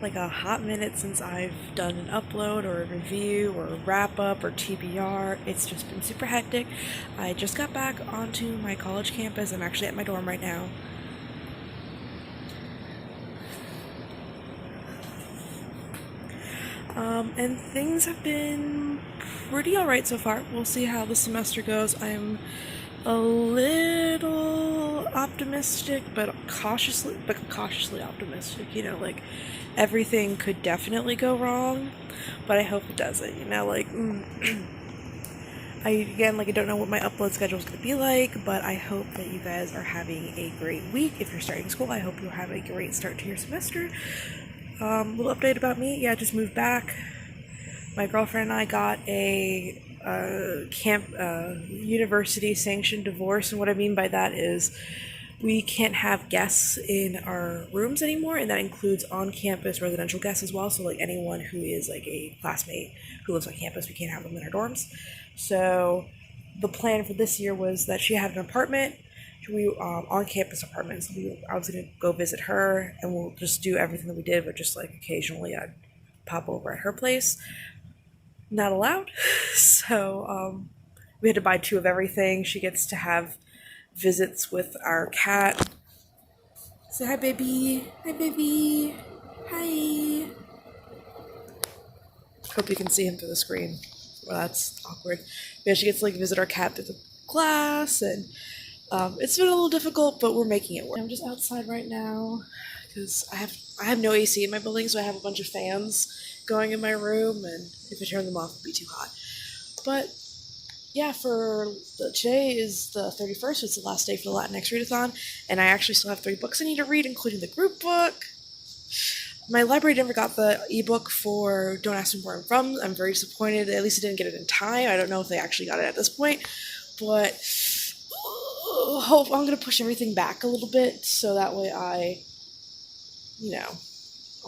like a hot minute since I've done an upload or a review or a wrap up or TBR. It's just been super hectic. I just got back onto my college campus. I'm actually at my dorm right now. And things have been pretty alright so far. We'll see how the semester goes. I'm a little optimistic, but cautiously optimistic. You know, like, everything could definitely go wrong, but I hope it doesn't. You know, like, I don't know what my upload schedule is going to be like, but I hope that you guys are having a great week. If you're starting school, I hope you'll have a great start to your semester. Little update about me. Yeah, I just moved back. My girlfriend and I got a university sanctioned divorce, and what I mean by that is we can't have guests in our rooms anymore, and that includes on-campus residential guests as well. So like anyone who is like a classmate who lives on campus, we can't have them in our dorms. So the plan for this year was that she had an apartment, on-campus apartment. So I was gonna go visit her, and we'll just do everything that we did, but just like occasionally I'd pop over at her place. Not allowed. So we had to buy 2 of everything. She gets to have visits with our cat. Say hi, baby. Hi, baby. Hi. Hope you can see him through the screen. Well, that's awkward. Yeah, she gets to like visit our cat through the glass, and it's been a little difficult, but we're making it work. I'm just outside right now because I have no AC in my building, so I have a bunch of fans going in my room, and if I turn them off, it'd be too hot. But yeah, today is the 31st. It's the last day for the Latinx Readathon, and I actually still have 3 books I need to read, including the group book. My library never got the ebook for Don't Ask Me Where I'm From. I'm very disappointed. At least I didn't get it in time. I don't know if they actually got it at this point, but I'm gonna push everything back a little bit so that way I'll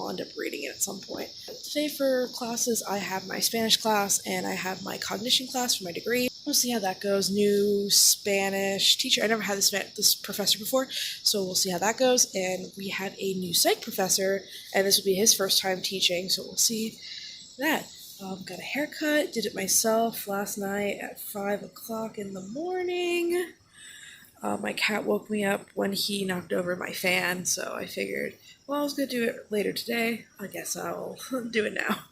end up reading it at some point. Today for classes, I have my Spanish class and I have my cognition class for my degree. We'll see how that goes. New Spanish teacher. I never had this professor before, so we'll see how that goes. And we have a new psych professor, and this will be his first time teaching, so we'll see that. Got a haircut, did it myself last night at 5 o'clock in the morning. My cat woke me up when he knocked over my fan, so I figured, well, I was going to do it later today. I guess I'll do it now.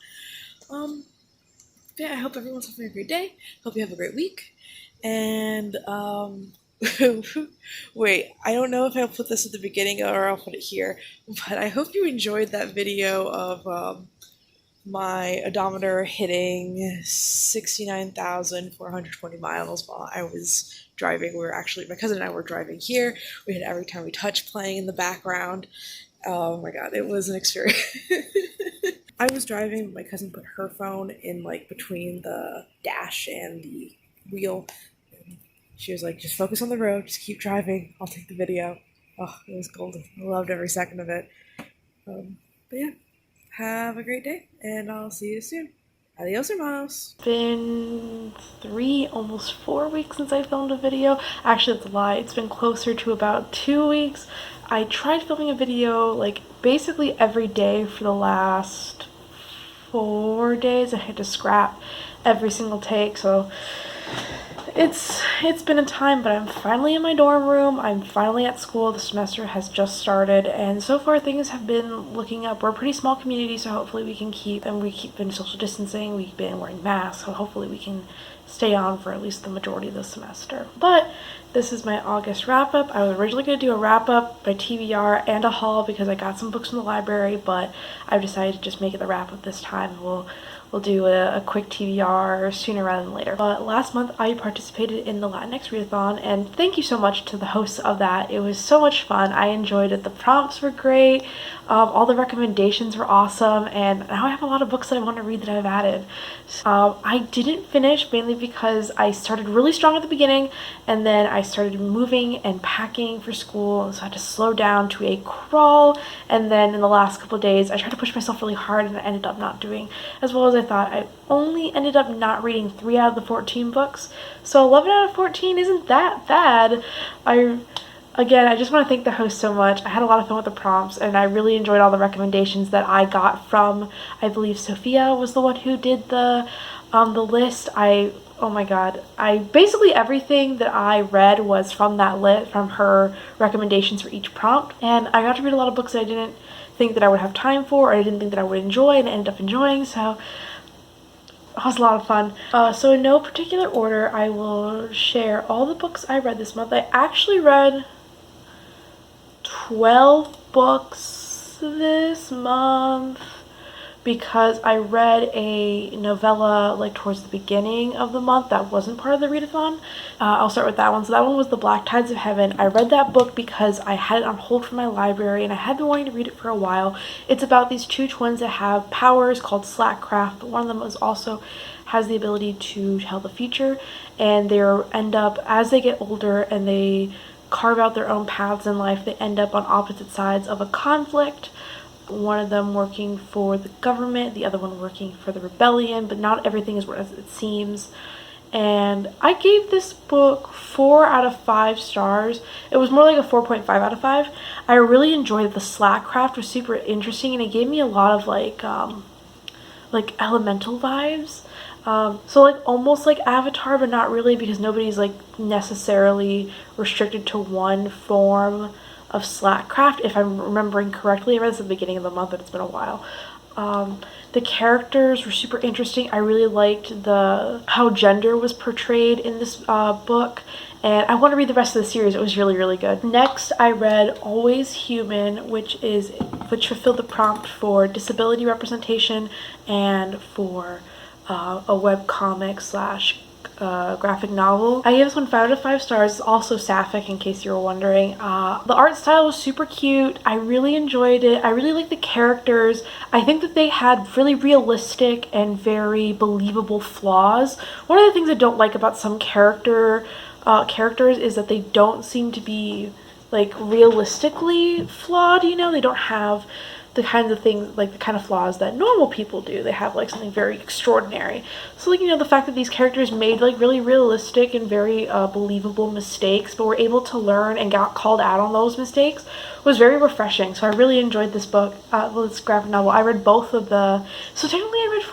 Yeah, I hope everyone's having a great day. Hope you have a great week. And, wait, I don't know if I'll put this at the beginning or I'll put it here, but I hope you enjoyed that video of, my odometer hitting 69,420 miles while I was driving. My cousin and I were driving here. We had Every Time We Touch playing in the background. Oh my god, it was an experience. I was driving, my cousin put her phone in like between the dash and the wheel. She was like, just focus on the road, just keep driving, I'll take the video. Oh, it was golden. I loved every second of it. But yeah. Have a great day, and I'll see you soon. Adios, hermanos. It's been 3, almost 4 weeks since I filmed a video. Actually, that's a lie. It's been closer to about 2 weeks. I tried filming a video, like, basically every day for the last 4 days. I had to scrap every single take, so it's been a time, but I'm finally in my dorm room. I'm finally at school. The semester has just started, and so far things have been looking up. We're a pretty small community, so hopefully we keep been social distancing. We've been wearing masks, so hopefully we can stay on for at least the majority of the semester. But this is my August wrap-up. I was originally going to do a wrap-up, my TBR, and a haul because I got some books from the library, but I've decided to just make it the wrap-up this time. We'll do a quick TBR sooner rather than later. But last month I participated in the Latinx Readathon, and thank you so much to the hosts of that. It was so much fun. I enjoyed it. The prompts were great. All the recommendations were awesome, and now I have a lot of books that I want to read that I've added. I didn't finish mainly because I started really strong at the beginning, and then I started moving and packing for school, and so I had to slow down to a crawl, and then in the last couple of days I tried to push myself really hard, and I ended up not doing as well as I thought. I only ended up not reading 3 out of the 14 books, so 11 out of 14 isn't that bad. Again, I just want to thank the host so much. I had a lot of fun with the prompts, and I really enjoyed all the recommendations that I got from, I believe Sophia was the one who did the list. Oh my god, basically everything that I read was from that list, from her recommendations for each prompt, and I got to read a lot of books that I didn't think that I would have time for, or I didn't think that I would enjoy, and I ended up enjoying, so it was a lot of fun. So in no particular order, I will share all the books I read this month. I actually read 12 books this month because I read a novella like towards the beginning of the month that wasn't part of the readathon. I'll start with that one. So that one was The Black Tides of Heaven. I read that book because I had it on hold from my library and I had been wanting to read it for a while. It's about these two twins that have powers called slackcraft, but one of them also has the ability to tell the future, and they end up, as they get older and they carve out their own paths in life, they end up on opposite sides of a conflict. One of them working for the government, the other one working for the rebellion, but not everything is as it seems. And I gave this book 4 out of 5 stars. It was more like a 4.5 out of 5. I really enjoyed it. The slackcraft was super interesting, and it gave me a lot of like elemental vibes. So like almost like Avatar, but not really, because nobody's like necessarily restricted to one form of slackcraft, if I'm remembering correctly. I read this at the beginning of the month, but it's been a while. The characters were super interesting. I really liked how gender was portrayed in this book, and I want to read the rest of the series. It was really, really good. Next, I read Always Human, which fulfilled the prompt for disability representation and for a webcomic / graphic novel. I gave this one 5 out of 5 stars. It's also sapphic, in case you were wondering. The art style was super cute. I really enjoyed it. I really liked the characters. I think that they had really realistic and very believable flaws. One of the things I don't like about some characters is that they don't seem to be like realistically flawed, you know? They don't have the kinds of things, like the kind of flaws that normal people do. They have like something very extraordinary. So like, you know, the fact that these characters made like really realistic and very believable mistakes, but were able to learn and got called out on those mistakes, was very refreshing. So I really enjoyed this book, this graphic novel. I read both of so technically I read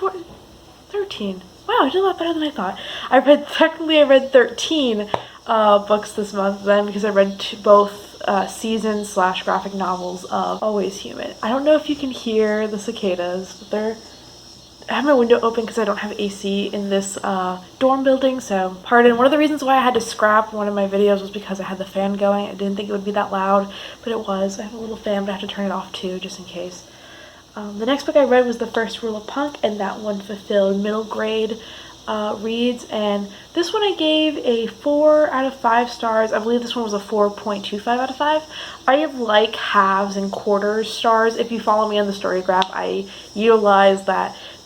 13. Wow, I did a lot better than I thought. I read 13 books this month then, because I read both season / graphic novels of Always Human. I don't know if you can hear the cicadas, but I have my window open because I don't have AC in this dorm building, so pardon. One of the reasons why I had to scrap one of my videos was because I had the fan going. I didn't think it would be that loud, but it was. I have a little fan, but I have to turn it off too, just in case. The next book I read was The First Rule of Punk, and that one fulfilled middle grade reads, and this one I gave a 4 out of 5 stars. I believe this one was a 4.25 out of 5. I like halves and quarters stars. If you follow me on the story graph, I utilize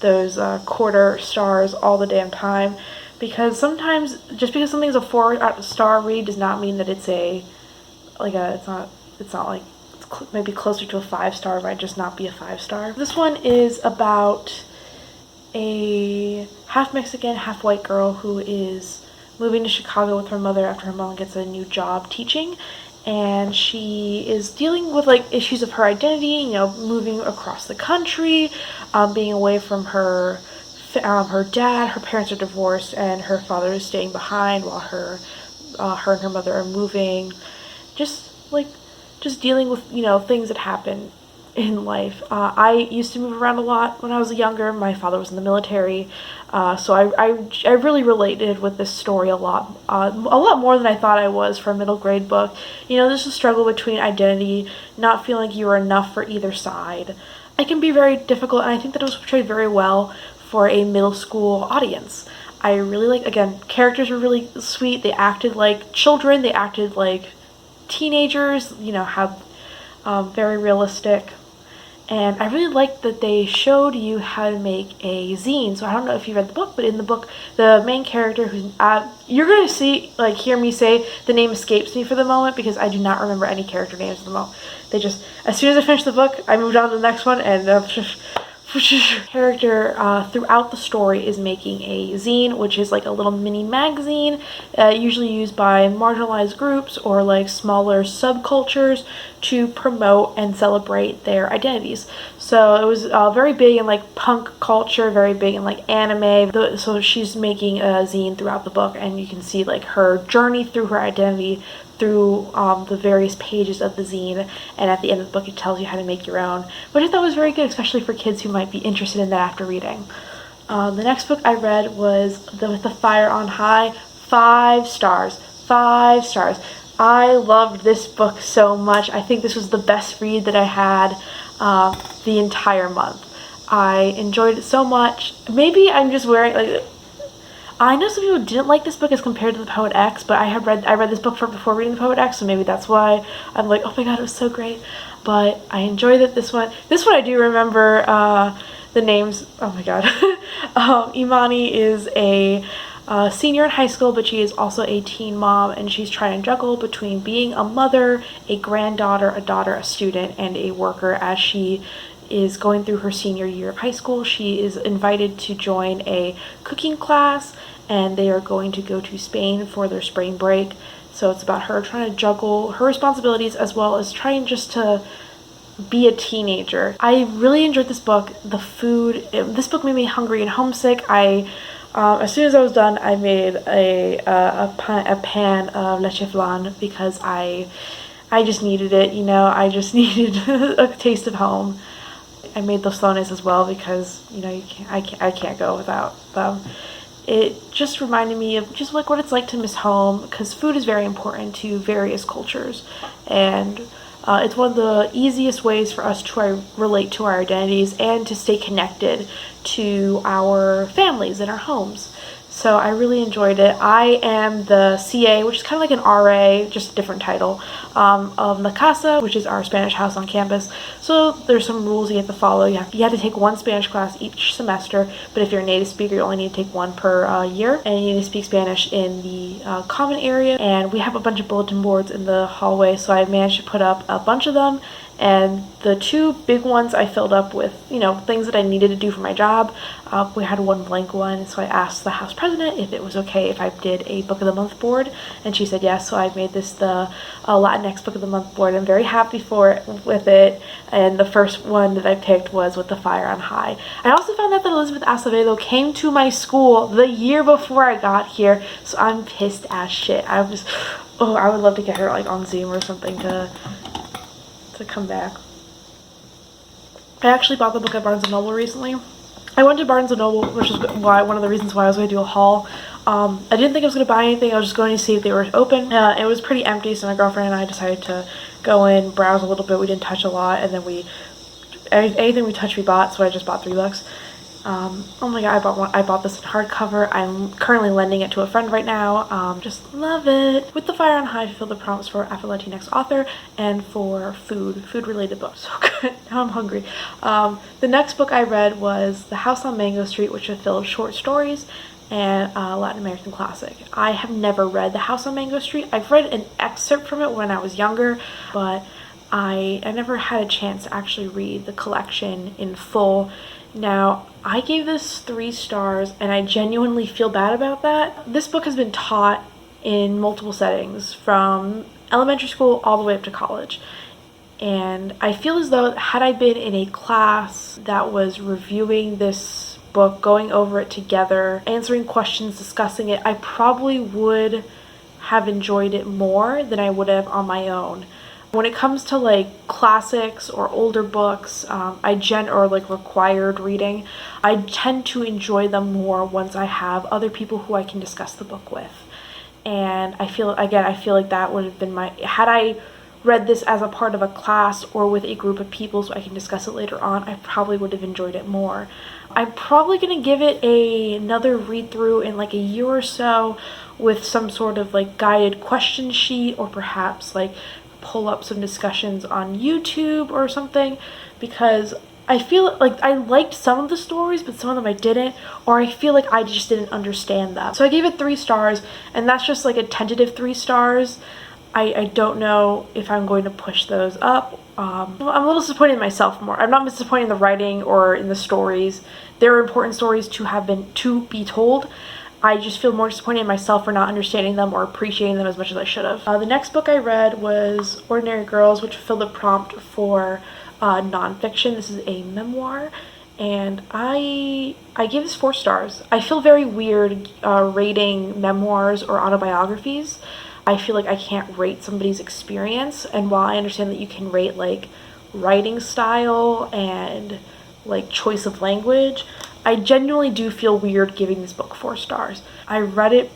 those quarter stars all the damn time, because sometimes just because something's a 4 star read does not mean that it's maybe closer to a 5 star. It might just not be a 5 star. This one is about a half Mexican, half white girl who is moving to Chicago with her mother after her mom gets a new job teaching, and she is dealing with like issues of her identity, you know, moving across the country, being away from her dad. Her parents are divorced, and her father is staying behind while her and her mother are moving. Just dealing with, you know, things that happen in life. I used to move around a lot when I was younger. My father was in the military, so I really related with this story a lot more than I thought I was for a middle grade book. You know, there's a struggle between identity, not feeling like you are enough for either side. It can be very difficult, and I think that it was portrayed very well for a middle school audience. I really like, again, characters were really sweet. They acted like children. They acted like teenagers, you know, very realistic. And I really liked that they showed you how to make a zine. So I don't know if you read the book, but in the book, the main character, who's you're going to hear me say the name escapes me for the moment, because I do not remember any character names at the moment. As soon as I finished the book, I moved on to the next one, and character throughout the story is making a zine, which is like a little mini magazine, usually used by marginalized groups or like smaller subcultures to promote and celebrate their identities. So it was very big in like punk culture, very big in like anime. So she's making a zine throughout the book, and you can see like her journey through her identity through the various pages of the zine, and at the end of the book it tells you how to make your own, which I thought was very good, especially for kids who might be interested in that after reading. The next book I read was With the Fire on High. 5 stars. 5 stars. I loved this book so much. I think this was the best read that I had the entire month. I enjoyed it so much. Maybe I'm just wearing like, I know some people didn't like this book as compared to The Poet X, but I read this book before reading The Poet X, so maybe that's why I'm like, oh my god, it was so great. But I enjoyed it. This one I do remember the names. Oh my god. Imani is a senior in high school, but she is also a teen mom, and she's trying to juggle between being a mother, a granddaughter, a daughter, a student, and a worker as she is going through her senior year of high school. She is invited to join a cooking class, and they are going to go to Spain for their spring break. So it's about her trying to juggle her responsibilities as well as trying just to be a teenager. I really enjoyed this book. This book made me hungry and homesick. As soon as I was done, I made a pan of leche flan because I just needed it, you know. I just needed a taste of home. I made those flones as well because, you know, I can't go without them. It just reminded me of just like what it's like to miss home, because food is very important to various cultures, and it's one of the easiest ways for us to relate to our identities and to stay connected to our families and our homes. So I really enjoyed it. I am the CA, which is kind of like an RA, just a different title, of La Casa, which is our Spanish house on campus. So there's some rules you have to follow. You have to take 1 Spanish class each semester, but if you're a native speaker, you only need to take 1 per year, and you need to speak Spanish in the common area. And we have a bunch of bulletin boards in the hallway, so I managed to put up a bunch of them. And the 2 big ones I filled up with, you know, things that I needed to do for my job. We had 1 blank one, so I asked the house president if it was okay if I did a book of the month board, and she said yes. So I made this the Latinx book of the month board. I'm very happy with it. And the first one that I picked was With the Fire on High. I also found out that Elizabeth Acevedo came to my school the year before I got here, so I'm pissed as shit. I would love to get her like on Zoom or something to come back. I actually bought the book at Barnes & Noble recently. I went to Barnes & Noble, which is one of the reasons why I was going to do a haul. I didn't think I was going to buy anything. I was just going to see if they were open. It was pretty empty, so my girlfriend and I decided to go in, browse a little bit. We didn't touch a lot, and then anything we touched we bought, so I just bought $3. Oh my god, I bought this in hardcover. I'm currently lending it to a friend right now. Just love it. With the Fire on High, fulfill the promise for Afro-Latinx author and for food-related books. So good. Now I'm hungry. The next book I read was The House on Mango Street, which fulfilled short stories and a Latin American classic. I have never read The House on Mango Street. I've read an excerpt from it when I was younger, but I never had a chance to actually read the collection in full. Now, I gave this 3 stars, and I genuinely feel bad about that. This book has been taught in multiple settings, from elementary school all the way up to college. And I feel as though had I been in a class that was reviewing this book, going over it together, answering questions, discussing it, I probably would have enjoyed it more than I would have on my own. When it comes to like classics or older books, or like required reading, I tend to enjoy them more once I have other people who I can discuss the book with. And I feel like that would have been had I read this as a part of a class or with a group of people so I can discuss it later on, I probably would have enjoyed it more. I'm probably going to give it another read through in like a year or so with some sort of like guided question sheet, or perhaps like pull up some discussions on YouTube or something, because I feel like I liked some of the stories, but some of them I didn't, or I feel like I just didn't understand them. So I gave it 3 stars, and that's just like a tentative 3 stars. I don't know if I'm going to push those up. I'm a little disappointed in myself more. I'm not disappointed in the writing or in the stories. There are important stories to be told. I just feel more disappointed in myself for not understanding them or appreciating them as much as I should have. The next book I read was Ordinary Girls, which fulfilled the prompt for nonfiction. This is a memoir, and I give this 4 stars. I feel very weird rating memoirs or autobiographies. I feel like I can't rate somebody's experience, and while I understand that you can rate like writing style and like choice of language, I genuinely do feel weird giving this book 4 stars. I read it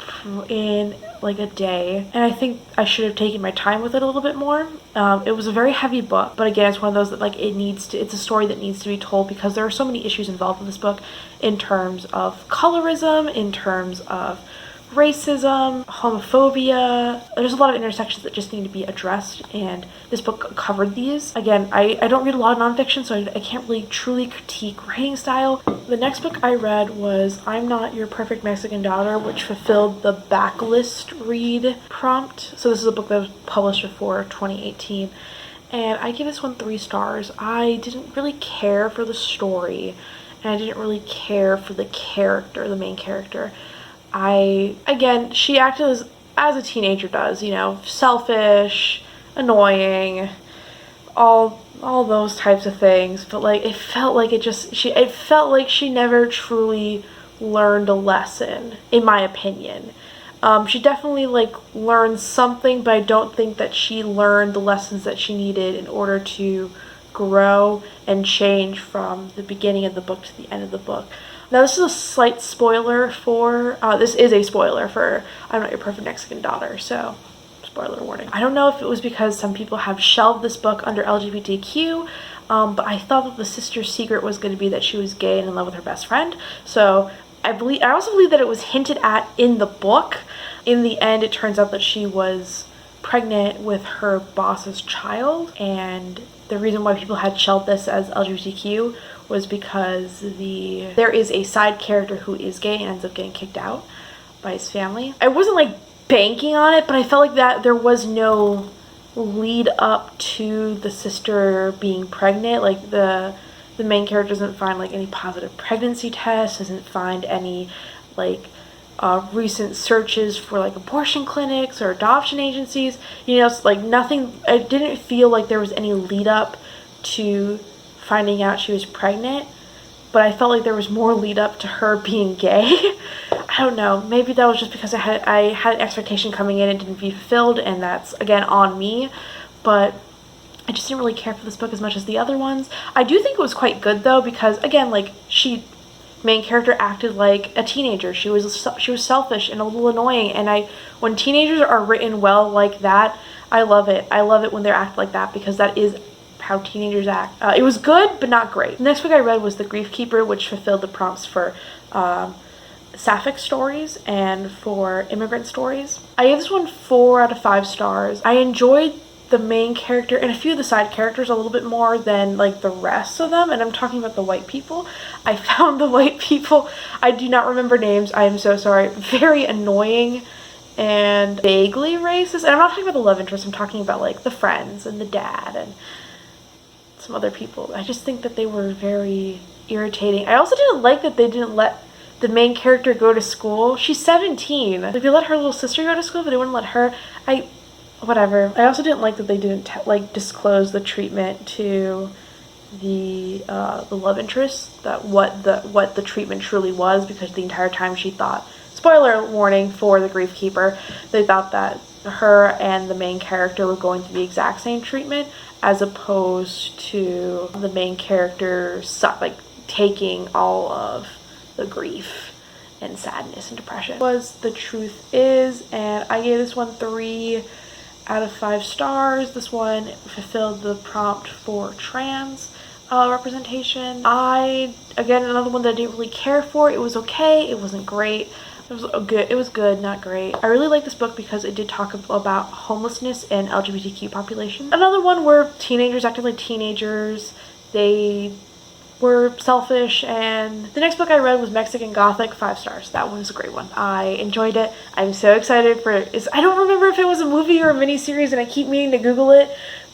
in like a day, and I think I should have taken my time with it a little bit more. It was a very heavy book, but again, it's one of those that like it's a story that needs to be told because there are so many issues involved in this book in terms of colorism, in terms of racism, homophobia. There's a lot of intersections that just need to be addressed, and this book covered these. Again, I don't read a lot of nonfiction, so I can't really truly critique writing style. The next book I read was I'm Not Your Perfect Mexican Daughter, which fulfilled the backlist read prompt. So this is a book that was published before 2018, and I give this one 3 stars. I didn't really care for the story, and I didn't really care for the character, the main character. Again, she acted as a teenager does, you know, selfish, annoying, all those types of things, but like it felt like it felt like she never truly learned a lesson, in my opinion. She definitely like learned something, but I don't think that she learned the lessons that she needed in order to grow and change from the beginning of the book to the end of the book. Now, this is a slight spoiler for, this is a spoiler for I'm Not Your Perfect Mexican Daughter, so spoiler warning. I don't know if it was because some people have shelved this book under LGBTQ, but I thought that the sister's secret was going to be that she was gay and in love with her best friend. So I also believe that it was hinted at in the book. In the end, it turns out that she was pregnant with her boss's child, and the reason why people had shelved this as LGBTQ was because there is a side character who is gay and ends up getting kicked out by his family. I wasn't like banking on it, but I felt like that there was no lead up to the sister being pregnant. Like the main character doesn't find like any positive pregnancy tests, doesn't find any like recent searches for like abortion clinics or adoption agencies. You know, it's like nothing. I didn't feel like there was any lead up to finding out she was pregnant, but I felt like there was more lead up to her being gay. I don't know, maybe that was just because I had an expectation coming in and didn't be fulfilled, and that's again on me, but I just didn't really care for this book as much as the other ones. I do think it was quite good though, because again, like main character acted like a teenager. She was selfish and a little annoying, and when teenagers are written well like that, I love it. I love it when they're acted like that, because that is how teenagers act. It was good, but not great. The next book I read was The Grief Keeper, which fulfilled the prompts for sapphic stories and for immigrant stories. I gave this one 4 out of 5 stars. I enjoyed the main character and a few of the side characters a little bit more than like the rest of them, and I'm talking about the white people. I found the white people, I do not remember names, I am so sorry, very annoying and vaguely racist. And I'm not talking about the love interest, I'm talking about like the friends and the dad and some other people. I just think that they were very irritating. I also didn't like that they didn't let the main character go to school. She's 17. Like, they let her little sister go to school, but they wouldn't let her. Whatever. I also didn't like that they didn't disclose the treatment to the love interest, that what the treatment truly was, because the entire time she thought, spoiler warning for The Grief Keeper, they thought that her and the main character were going to the exact same treatment, as opposed to the main character taking all of the grief and sadness and depression. Was The Truth Is, and I gave this one 3 out of 5 stars. This one fulfilled the prompt for trans representation. Again, another one that I didn't really care for. It was okay, it wasn't great. It was good, not great. I really like this book because it did talk about homelessness and LGBTQ population. Another one where teenagers acted like teenagers. They were selfish. And the next book I read was Mexican Gothic, 5 stars. That one was a great one. I enjoyed it. I'm so excited for it. I don't remember if it was a movie or a miniseries, and I keep meaning to Google it,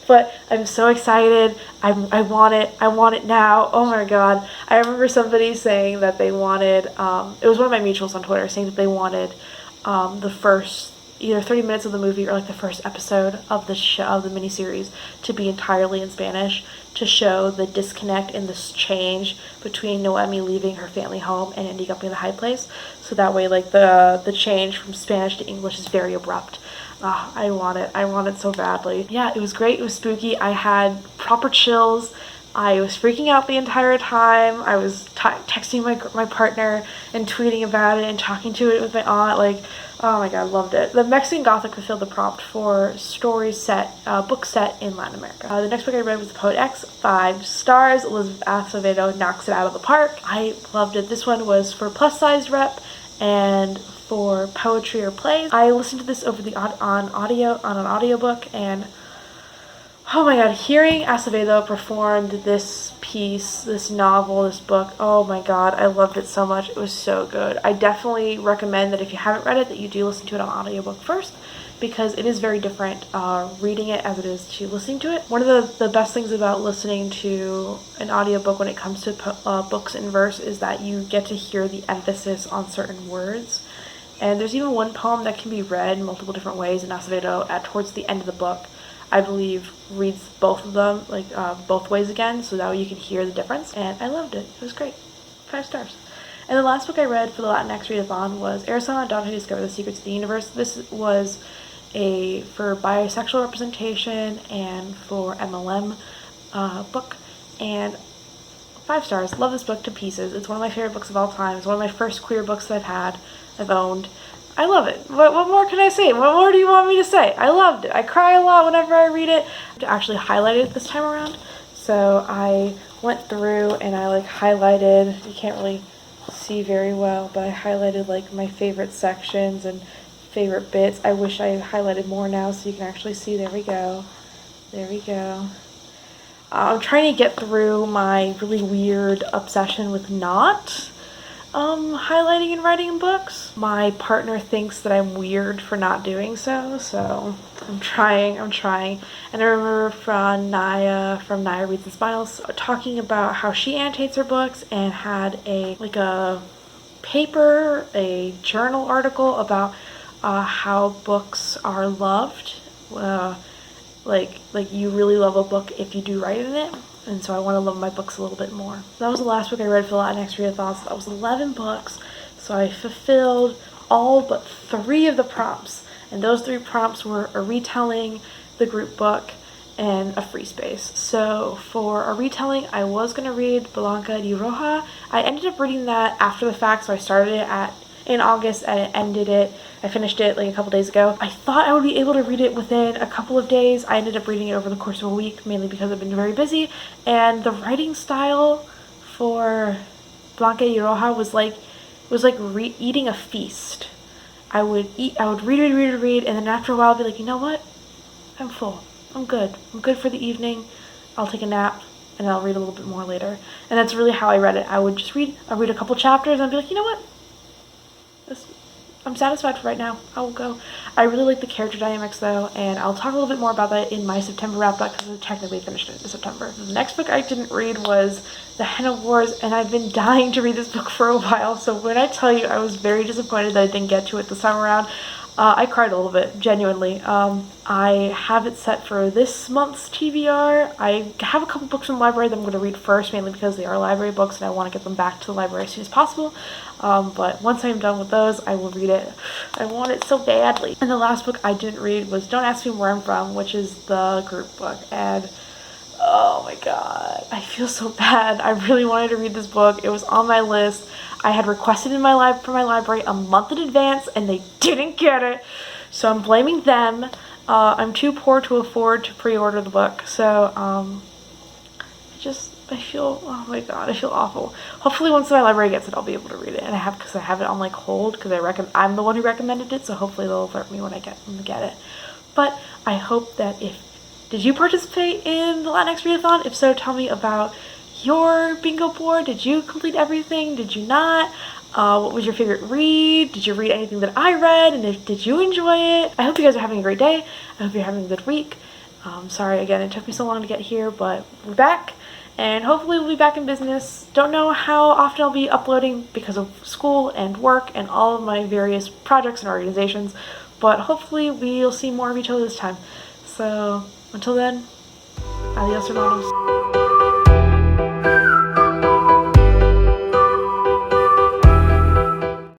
but I'm so excited. I want it. I want it now. Oh my god. I remember somebody saying that they wanted, it was one of my mutuals on Twitter, saying that they wanted the first either 30 minutes of the movie or like the first episode of the show, of the miniseries, to be entirely in Spanish, to show the disconnect and this change between Noemi leaving her family home and ending up in the high place. So that way, like, the change from Spanish to English is very abrupt. I want it. I want it so badly. Yeah, it was great. It was spooky. I had proper chills. I was freaking out the entire time. I was texting my partner and tweeting about it and talking to it with my aunt. Like, oh my god, loved it. The Mexican Gothic fulfilled the prompt for book set in Latin America. The next book I read was The Poet X, 5 stars. Elizabeth Acevedo knocks it out of the park. I loved it. This one was for plus size rep and for poetry or plays. I listened to this over on an audiobook, and oh my god, hearing Acevedo performed this piece, this novel, this book, oh my god, I loved it so much. It was so good. I definitely recommend that if you haven't read it, that you do listen to it on audiobook first, because it is very different reading it as it is to listening to it. One of the best things about listening to an audiobook when it comes to books in verse is that you get to hear the emphasis on certain words. And there's even one poem that can be read multiple different ways, and Acevedo, towards the end of the book, I believe, reads both of them, both ways again, so that way you can hear the difference. And I loved it. It was great. 5 stars. And the last book I read for the Latinx Readathon was Aristotle and Dante Discover the Secrets of the Universe. This was for bisexual representation and for MLM book. And 5 stars. Love this book to pieces. It's one of my favorite books of all time. It's one of my first queer books that I've owned. I love it. What more can I say? What more do you want me to say? I loved it. I cry a lot whenever I read it. I actually highlighted it this time around. So I went through and I highlighted, you can't really see very well, but I highlighted my favorite sections and favorite bits. I wish I had highlighted more now so you can actually see. There we go. There we go. I'm trying to get through my really weird obsession with not highlighting and writing in books. My partner thinks that I'm weird for not doing so I'm trying. And I remember from Naya Reads and Smiles talking about how she annotates her books and had a journal article about how books are loved. You really love a book if you do write in it. And so I want to love my books a little bit more. That was the last book I read for the Latinx Readathon. So that was 11 books. So I fulfilled all but 3 of the prompts. And those 3 prompts were a retelling, the group book, and a free space. So for a retelling, I was going to read Blanca di Roja. I ended up reading that after the fact, so I started it in August and I finished it a couple days ago. I thought I would be able to read it within a couple of days. I ended up reading it over the course of a week, mainly because I've been very busy. And the writing style for Blanca di Roja was like eating a feast. I would read, and then after a while I'd be like, you know what? I'm full. I'm good. I'm good for the evening. I'll take a nap, and I'll read a little bit more later. And that's really how I read it. I would just read a couple chapters, and I'd be like, you know what? I'm satisfied for right now. I will go. I really like the character dynamics though, and I'll talk a little bit more about that in my September wrap-up because I technically finished it in September. The next book I didn't read was The Henna Wars, and I've been dying to read this book for a while, so when I tell you I was very disappointed that I didn't get to it this time around, I cried a little bit, genuinely. I have it set for this month's TBR. I have a couple books in the library that I'm going to read first, mainly because they are library books and I want to get them back to the library as soon as possible. But once I'm done with those, I will read it. I want it so badly. And the last book I didn't read was Don't Ask Me Where I'm From, which is the group book. And oh my god, I feel so bad. I really wanted to read this book. It was on my list. I had requested for my library a month in advance and they didn't get it. So I'm blaming them. I'm too poor to afford to pre-order the book. So I feel, oh my god, I feel awful. Hopefully once my library gets it, I'll be able to read it. And because I have it on hold because I'm the one who recommended it. So hopefully they'll alert me when I get it. But I hope that did you participate in the Latinx Readathon? If so, tell me about your bingo board? Did you complete everything? Did you not? What was your favorite read? Did you read anything that I read? And did you enjoy it? I hope you guys are having a great day. I hope you're having a good week. Sorry again, it took me so long to get here, but we're back. And hopefully we'll be back in business. Don't know how often I'll be uploading because of school and work and all of my various projects and organizations, but hopefully we'll see more of each other this time. So until then, adios hermanos.